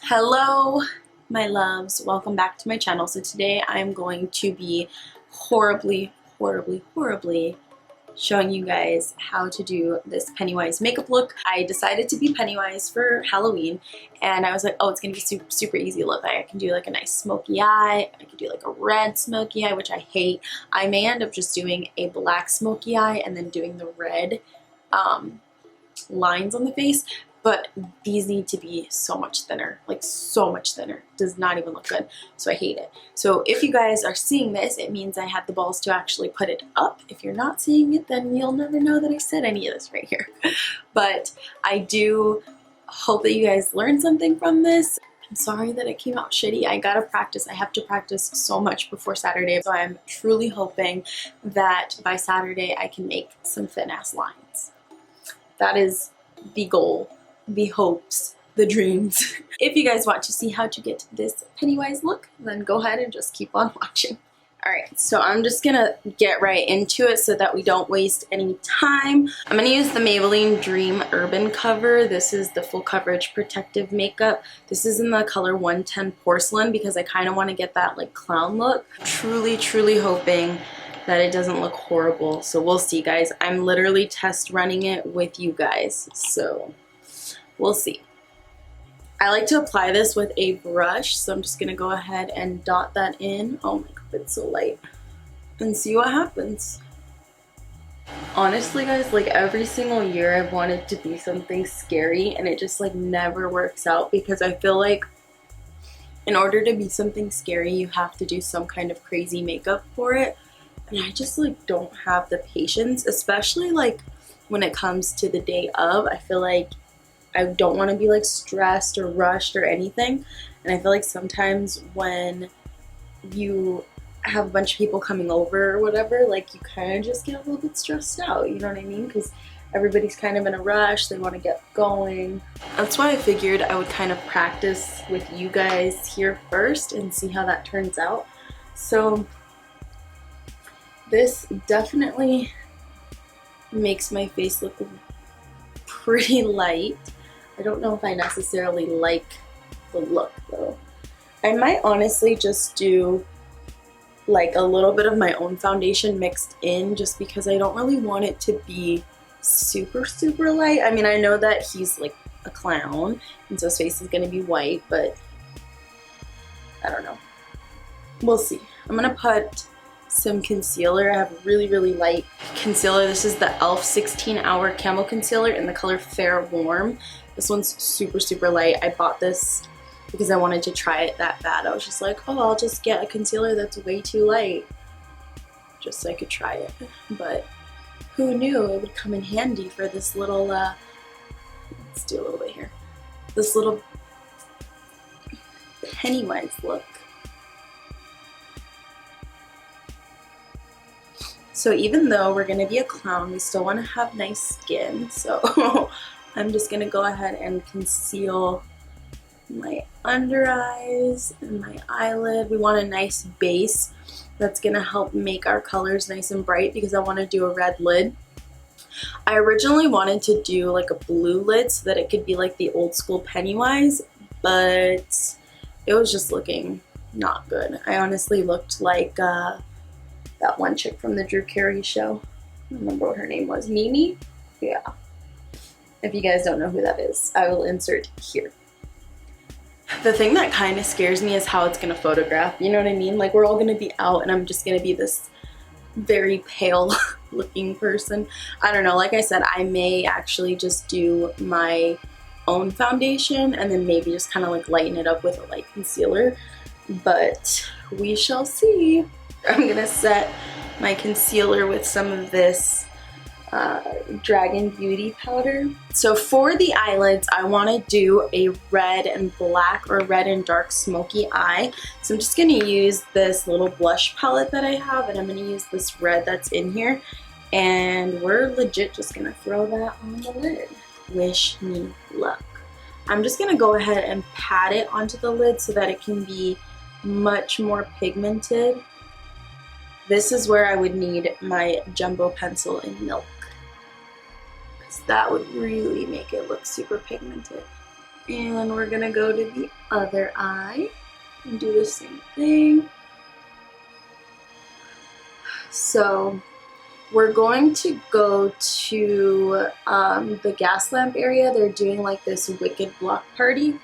Hello my loves, welcome back to my channel. So today I'm going to be horribly showing you guys how to do this Pennywise makeup look. I decided to be Pennywise for Halloween and I was like, oh, it's gonna be super easy look. I can do like a nice smoky eye, I could do like a red smoky eye, which I hate. I may end up just doing a black smoky eye and then doing the red lines on the face. But these need to be so much thinner, like so much thinner. Does not even look good, so I hate it. So if you guys are seeing this, it means I had the balls to actually put it up. If you're not seeing it, then you'll never know that I said any of this right here. But I do hope that you guys learned something from this. I'm sorry that it came out shitty. I gotta practice. I have to practice so much before Saturday. So I'm truly hoping that by Saturday I can make some thin ass lines. That is the goal. The hopes, the dreams. If you guys want to see how to get this Pennywise look, then go ahead and just keep on watching. Alright, so I'm just gonna get right into it so that we don't waste any time. I'm gonna use the Maybelline Dream Urban Cover. This is the full coverage protective makeup. This is in the color 110 Porcelain because I kind of want to get that like clown look. Truly hoping that it doesn't look horrible. So we'll see, guys. I'm literally test running it with you guys. So we'll see. I like to apply this with a brush, so I'm just gonna go ahead and dot that in. Oh my god, it's so light. And see what happens. Honestly, guys, like every single year I've wanted to be something scary and it just like never works out because I feel like in order to be something scary, you have to do some kind of crazy makeup for it. And I just like don't have the patience, especially like when it comes to the day of. I feel like I don't want to be like stressed or rushed or anything, and I feel like sometimes when you have a bunch of people coming over or whatever, like you kind of just get a little bit stressed out, you know what I mean? Because everybody's kind of in a rush, they want to get going. That's why I figured I would kind of practice with you guys here first and see how that turns out. So this definitely makes my face look pretty light. I don't know if I necessarily like the look though. I might honestly just do like a little bit of my own foundation mixed in just because I don't really want it to be super light. I mean, I know that he's like a clown and so his face is gonna be white, but I don't know. We'll see. I'm gonna put some concealer. I have really light concealer. This is the e.l.f. 16 Hour Camo Concealer in the color Fair Warm. This one's super light. I bought this because I wanted to try it that bad. I was just like, oh, I'll just get a concealer that's way too light just so I could try it. But who knew it would come in handy for this little, let's do a little bit here. This little Pennywise look. So even though we're gonna be a clown, we still wanna have nice skin. So I'm just gonna go ahead and conceal my under eyes and my eyelid. We want a nice base that's gonna help make our colors nice and bright because I wanna do a red lid. I originally wanted to do like a blue lid so that it could be like the old school Pennywise, but it was just looking not good. I honestly looked like that one chick from the Drew Carey show. I don't remember what her name was. Mimi? Yeah. If you guys don't know who that is, I will insert here. The thing that kind of scares me is how it's going to photograph. You know what I mean? Like we're all going to be out and I'm just going to be this very pale looking person. I don't know. Like I said, I may actually just do my own foundation and then maybe just kind of like lighten it up with a light concealer. But we shall see. I'm going to set my concealer with some of this Dragon Beauty powder. So for the eyelids, I want to do a red and black or red and dark smoky eye. So I'm just going to use this little blush palette that I have, and I'm going to use this red that's in here, and we're legit just going to throw that on the lid. Wish me luck. I'm just going to go ahead and pat it onto the lid so that it can be much more pigmented. This is where I would need my jumbo pencil in milk, because that would really make it look super pigmented. And we're gonna go to the other eye and do the same thing. So we're going to go to the gas lamp area. They're doing like this wicked block party.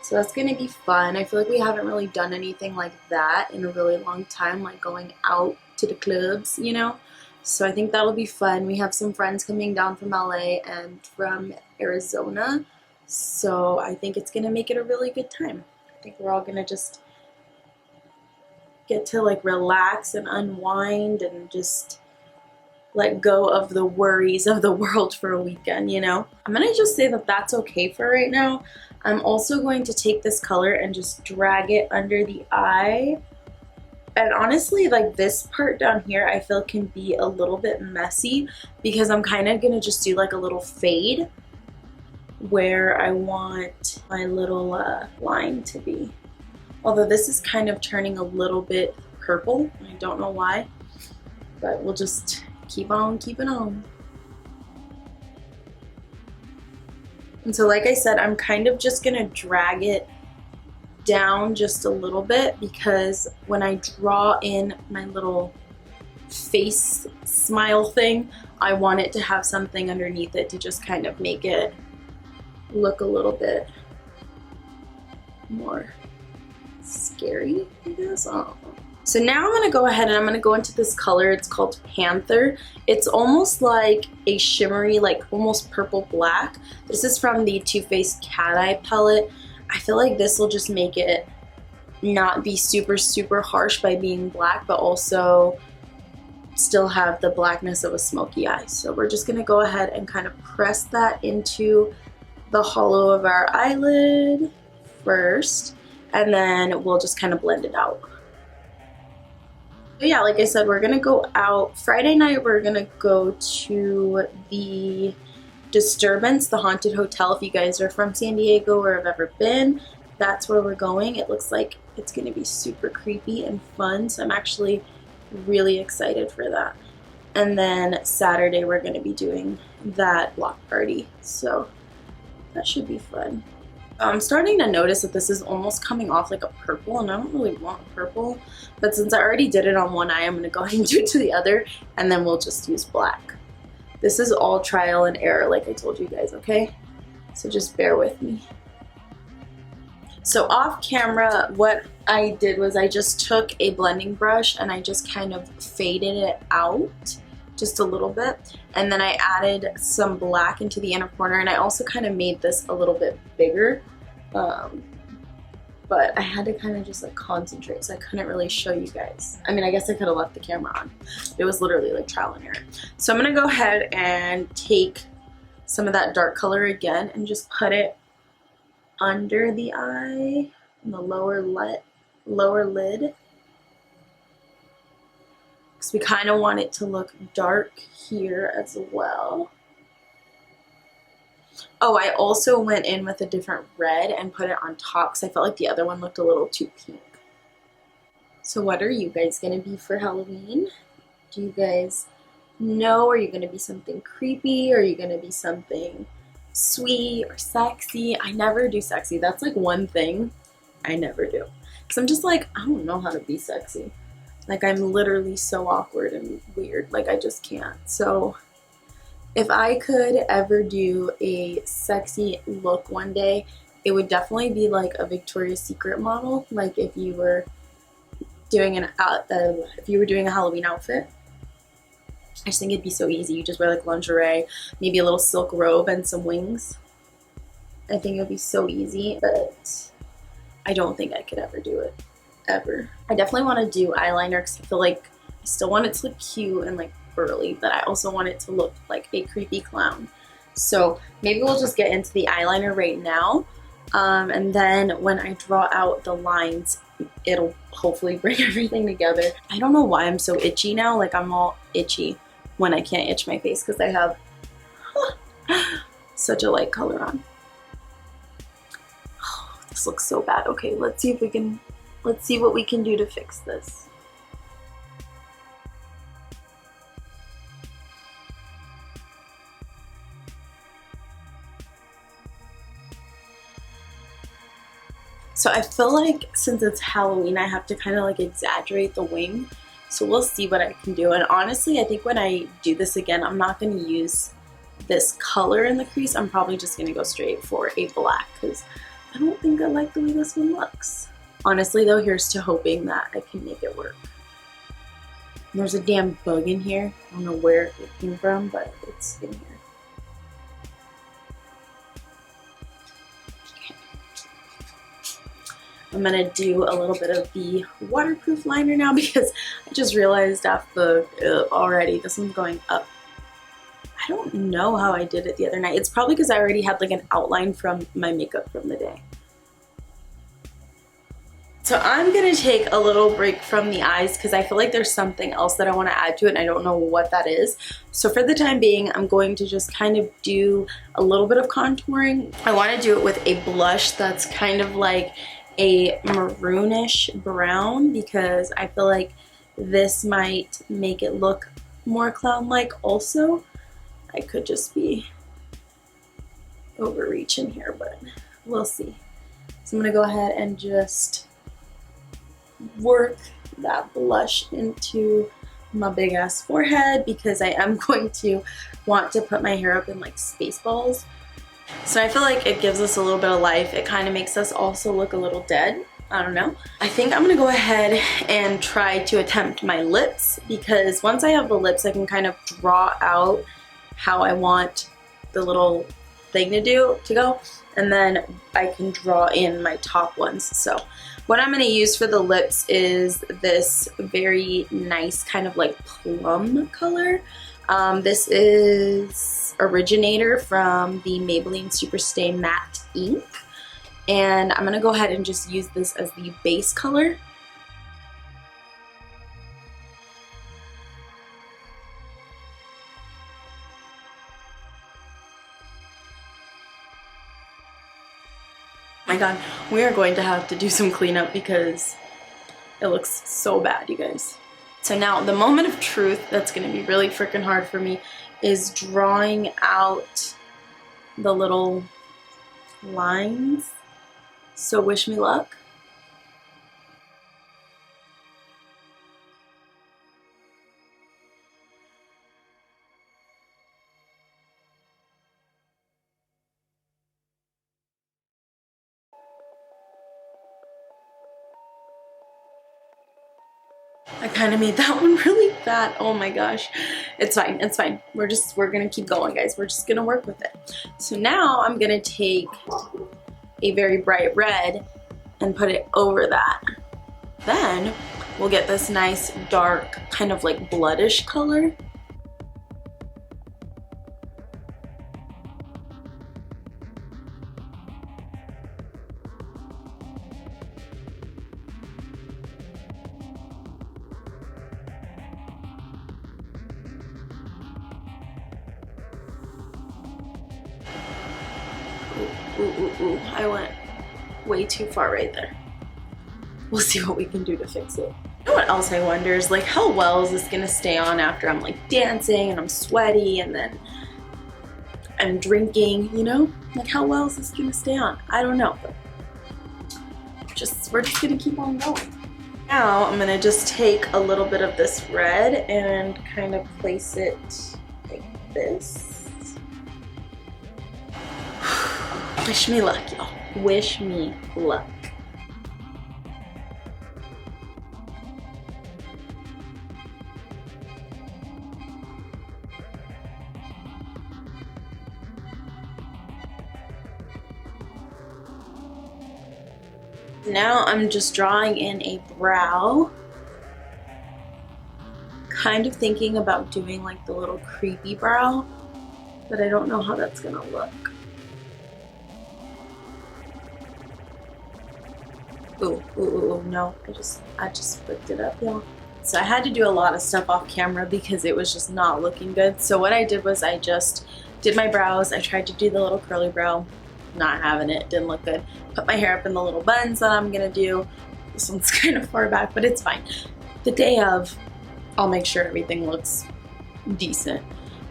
So that's gonna be fun. I feel like we haven't really done anything like that in a really long time, like going out to the clubs, you know? So I think that'll be fun. We have some friends coming down from LA and from Arizona. So I think it's gonna make it a really good time. I think we're all gonna just get to like relax and unwind and just let go of the worries of the world for a weekend, you know? I'm gonna just say that that's okay for right now. I'm also going to take this color and just drag it under the eye. And honestly, like this part down here, I feel can be a little bit messy because I'm kind of gonna just do like a little fade where I want my little line to be. Although this is kind of turning a little bit purple. I don't know why, but we'll just keep on keeping on. And so like I said, I'm kind of just gonna drag it down just a little bit because when I draw in my little face smile thing, I want it to have something underneath it to just kind of make it look a little bit more scary, I guess. I don't know. So now I'm gonna go ahead and I'm gonna go into this color. It's called Panther. It's almost like a shimmery, like almost purple black. This is from the Too Faced Cat Eye palette. I feel like this will just make it not be super, super harsh by being black, but also still have the blackness of a smoky eye. So we're just gonna go ahead and kind of press that into the hollow of our eyelid first, and then we'll just kind of blend it out. But yeah, like I said, we're gonna go out Friday night. We're gonna go to the Disturbance, the haunted hotel. If you guys are from San Diego or have ever been, that's where we're going. It looks like it's gonna be super creepy and fun, so I'm actually really excited for that. And then Saturday we're gonna be doing that block party, so that should be fun. I'm starting to notice that this is almost coming off like a purple, and I don't really want purple, but since I already did it on one eye, I'm gonna go ahead and do it to the other, and then we'll just use black. This is all trial and error, like I told you guys, okay? So just bear with me. So off camera, what I did was I just took a blending brush and I just kind of faded it out just a little bit, and then I added some black into the inner corner, and I also kind of made this a little bit bigger, but I had to kind of just like concentrate, so I couldn't really show you guys. I mean, I guess I could have left the camera on. It was literally like trial and error. So I'm gonna go ahead and take some of that dark color again and just put it under the eye, in the lower lid. Because we kind of want it to look dark here as well. Oh, I also went in with a different red and put it on top because I felt like the other one looked a little too pink. So what are you guys gonna be for Halloween? Do you guys know? Are you gonna be something creepy? Are you gonna be something sweet or sexy? I never do sexy. That's like one thing I never do. Because I'm just like, I don't know how to be sexy. Like, I'm literally so awkward and weird. Like, I just can't. So if I could ever do a sexy look one day, it would definitely be like a Victoria's Secret model. Like if you were doing a Halloween outfit. I just think it'd be so easy. You just wear like lingerie, maybe a little silk robe and some wings. I think it would be so easy, but I don't think I could ever do it. Ever. I definitely want to do eyeliner because I feel like I still want it to look cute and like burly, but I also want it to look like a creepy clown. So maybe we'll just get into the eyeliner right now, and then when I draw out the lines, it'll hopefully bring everything together. I don't know why I'm so itchy now. Like, I'm all itchy when I can't itch my face because I have such a light color on. Oh, this looks so bad. Okay, let's see what we can do to fix this. So I feel like since it's Halloween, I have to kind of like exaggerate the wing. So we'll see what I can do. And honestly, I think when I do this again, I'm not going to use this color in the crease. I'm probably just going to go straight for a black because I don't think I like the way this one looks. Honestly though, here's to hoping that I can make it work. There's a damn bug in here. I don't know where it came from, but it's in here. Okay. I'm gonna do a little bit of the waterproof liner now because I just realized after already this one's going up. I don't know how I did it the other night. It's probably because I already had like an outline from my makeup from the day. So I'm gonna take a little break from the eyes because I feel like there's something else that I want to add to it and I don't know what that is. So for the time being, I'm going to just kind of do a little bit of contouring. I want to do it with a blush that's kind of like a maroonish brown because I feel like this might make it look more clown-like also. I could just be overreaching here, but we'll see. So I'm gonna go ahead and just work that blush into my big ass forehead because I am going to want to put my hair up in like space balls. So I feel like it gives us a little bit of life. It kind of makes us also look a little dead. I don't know. I think I'm gonna go ahead and try to attempt my lips because once I have the lips, I can kind of draw out how I want the little thing to go, and then I can draw in my top ones. So what I'm going to use for the lips is this very nice kind of like plum color. This is Originator from the Maybelline Superstay Matte Ink, and I'm going to go ahead and just use this as the base color. Oh my god, we are going to have to do some cleanup because it looks so bad, you guys. So now the moment of truth that's going to be really freaking hard for me is drawing out the little lines. So wish me luck. I kind of made that one really bad. Oh my gosh. It's fine. It's fine. We're going to keep going, guys. We're just going to work with it. So now I'm going to take a very bright red and put it over that. Then we'll get this nice dark kind of like bloodish color. Ooh, I went way too far right there. We'll see what we can do to fix it. You know what else I wonder is like how well is this gonna stay on after I'm like dancing and I'm sweaty and then I'm drinking, you know? Like how well is this gonna stay on? I don't know, but we're just gonna keep on going. Now I'm gonna just take a little bit of this red and kind of place it like this. Wish me luck, y'all. Wish me luck. Now I'm just drawing in a brow. Kind of thinking about doing like the little creepy brow, but I don't know how that's gonna look. Ooh, no, I just flipped it up, y'all. So I had to do a lot of stuff off camera because it was just not looking good. So what I did was I just did my brows. I tried to do the little curly brow, not having it, didn't look good. Put my hair up in the little buns that I'm gonna do. This one's kind of far back, but it's fine. The day of, I'll make sure everything looks decent.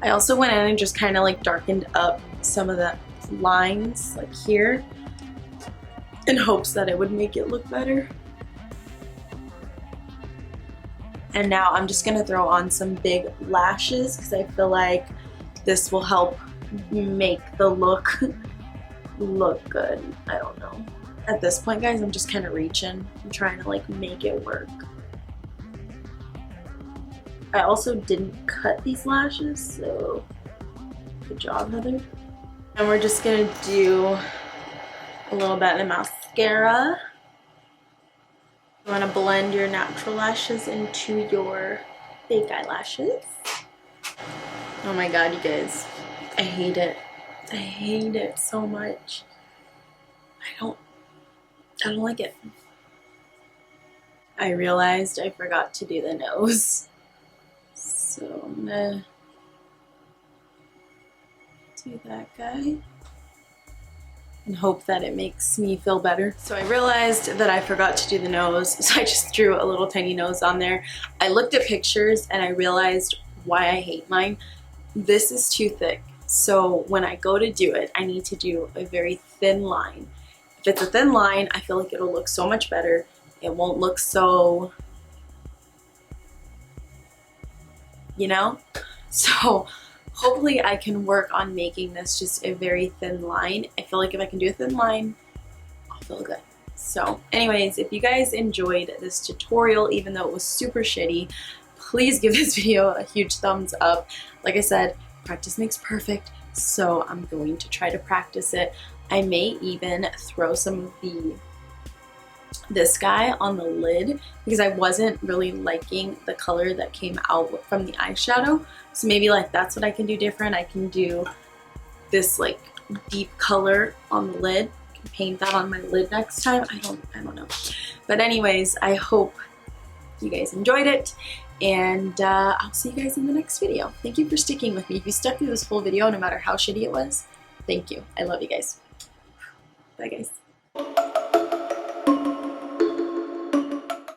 I also went in and just kind of like darkened up some of the lines like here. in hopes that it would make it look better. And now I'm just gonna throw on some big lashes because I feel like this will help make the look good. I don't know. At this point, guys, I'm just kind of reaching. I'm trying to like make it work. I also didn't cut these lashes, so good job, Heather. And we're just gonna do a little bit of mascara. You want to blend your natural lashes into your fake eyelashes. Oh my god, you guys. I hate it. I hate it so much. I don't like it. I realized I forgot to do the nose. So I'm gonna do that guy and hope that it makes me feel better. So I realized that I forgot to do the nose, so I just threw a little tiny nose on there. I looked at pictures and I realized why I hate mine. This is too thick, so when I go to do it, I need to do a very thin line. If it's a thin line, I feel like it'll look so much better. It won't look so, you know? So hopefully I can work on making this just a very thin line. I feel like if I can do a thin line, I'll feel good. So anyways, if you guys enjoyed this tutorial, even though it was super shitty, please give this video a huge thumbs up. Like I said, practice makes perfect, so I'm going to try to practice it. I may even throw some of this guy on the lid because I wasn't really liking the color that came out from the eyeshadow. So maybe like that's what I can do different. I can do this like deep color on the lid. I can paint that on my lid next time. I don't know. But anyways, I hope you guys enjoyed it, and I'll see you guys in the next video. Thank you for sticking with me. If you stuck through this whole video, no matter how shitty it was, thank you. I love you guys. Bye guys.